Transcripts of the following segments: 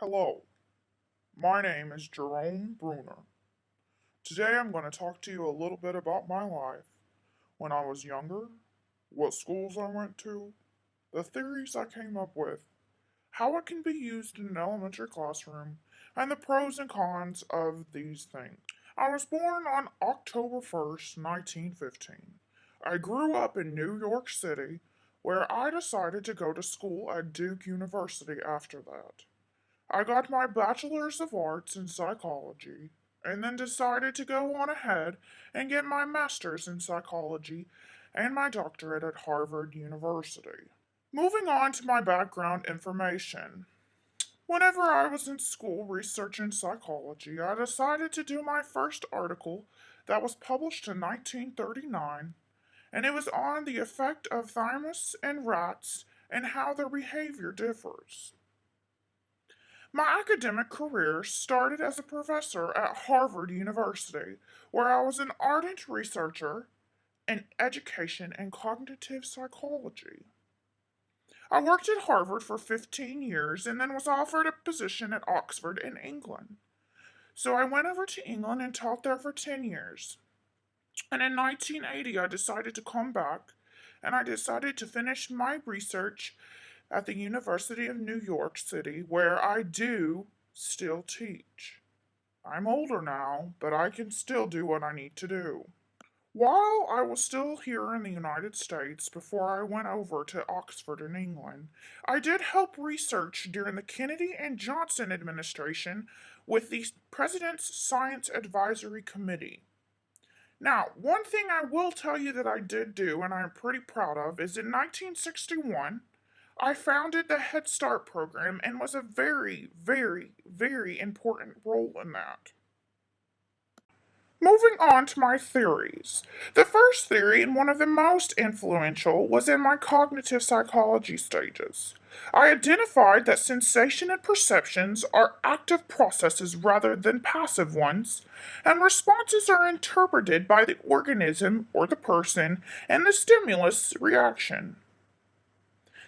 Hello, my name is Jerome Bruner. Today I'm going to talk to you a little bit about my life when I was younger, what schools I went to, the theories I came up with, how it can be used in an elementary classroom, and the pros and cons of these things. I was born on October 1st, 1915. I grew up in New York City, where I decided to go to school at Duke University after that. I got my Bachelor's of Arts in Psychology and then decided to go on ahead and get my Master's in Psychology and my doctorate at Harvard University. Moving on to my background information. Whenever I was in school researching psychology, I decided to do my first article that was published in 1939, and it was on the effect of thymus in rats and how their behavior differs. My academic career started as a professor at Harvard University, where I was an ardent researcher in education and cognitive psychology. I worked at Harvard for 15 years and then was offered a position at Oxford in England. So I went over to England and taught there for 10 years. And in 1980, I decided to come back and I decided to finish my research at the University of New York City, where I do still teach. I'm older now, but I can still do what I need to do. While I was still here in the United States before I went over to Oxford in England, I did help research during the Kennedy and Johnson administration with the President's Science Advisory Committee. Now, one thing I will tell you that I did do, and I'm pretty proud of, is in 1961, I founded the Head Start program and was a very, very, very important role in that. Moving on to my theories. The first theory, and one of the most influential, was in my cognitive psychology stages. I identified that sensation and perceptions are active processes rather than passive ones, and responses are interpreted by the organism or the person and the stimulus reaction.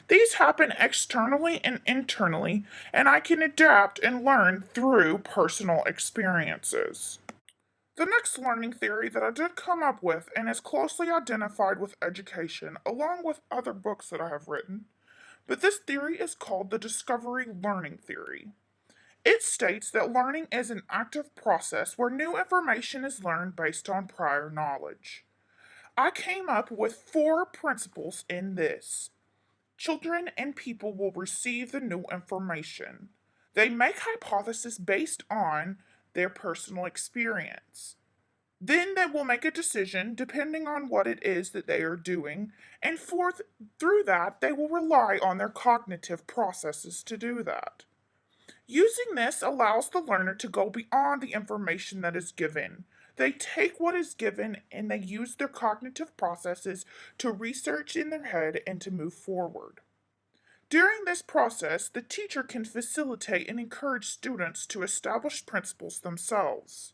These happen externally and internally, and I can adapt and learn through personal experiences. The next learning theory that I did come up with and is closely identified with education, along with other books that I have written, but this theory is called the discovery learning theory. It states that learning is an active process where new information is learned based on prior knowledge. I came up with four principles in this. Children and people will receive the new information. They make hypotheses based on their personal experience. Then they will make a decision depending on what it is that they are doing, and through that, they will rely on their cognitive processes to do that. Using this allows the learner to go beyond the information that is given. They take what is given and they use their cognitive processes to research in their head and to move forward. During this process, the teacher can facilitate and encourage students to establish principles themselves.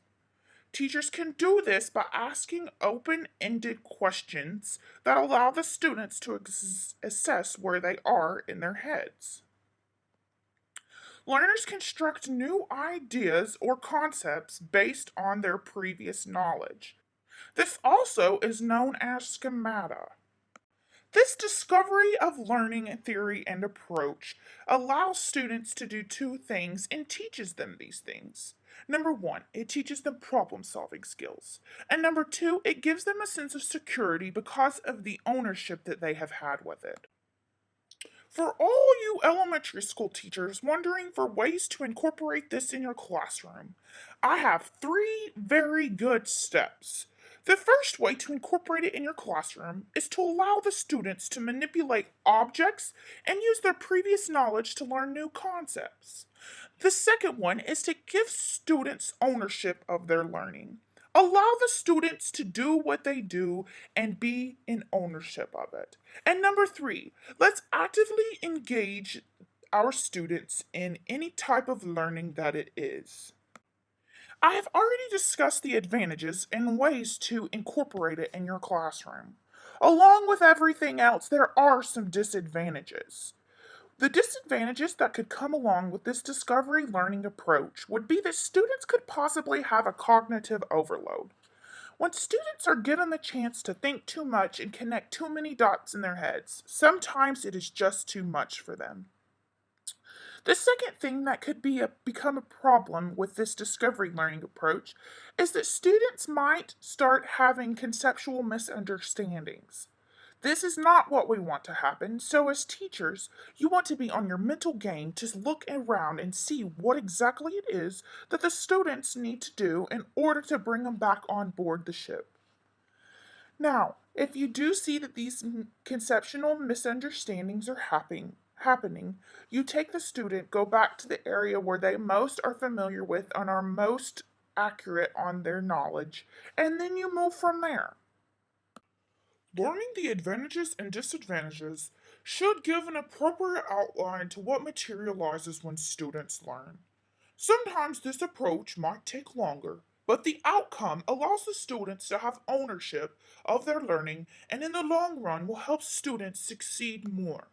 Teachers can do this by asking open ended questions that allow the students to assess where they are in their heads. Learners construct new ideas or concepts based on their previous knowledge. This also is known as schemata. This discovery of learning theory and approach allows students to do two things and teaches them these things. Number one, it teaches them problem solving skills. And number two, it gives them a sense of security because of the ownership that they have had with it. For all you elementary school teachers wondering for ways to incorporate this in your classroom, I have three very good steps. The first way to incorporate it in your classroom is to allow the students to manipulate objects and use their previous knowledge to learn new concepts. The second one is to give students ownership of their learning. Allow the students to do what they do and be in ownership of it. And number three, let's actively engage our students in any type of learning that it is. I have already discussed the advantages and ways to incorporate it in your classroom. Along with everything else, there are some disadvantages. The disadvantages that could come along with this discovery learning approach would be that students could possibly have a cognitive overload. When students are given the chance to think too much and connect too many dots in their heads, sometimes it is just too much for them. The second thing that could become a problem with this discovery learning approach is that students might start having conceptual misunderstandings. This is not what we want to happen, so as teachers, you want to be on your mental game to look around and see what exactly it is that the students need to do in order to bring them back on board the ship. Now, if you do see that these conceptual misunderstandings are happening, you take the student, go back to the area where they most are familiar with and are most accurate on their knowledge, and then you move from there. Learning the advantages and disadvantages should give an appropriate outline to what materializes when students learn. Sometimes this approach might take longer, but the outcome allows the students to have ownership of their learning and in the long run will help students succeed more.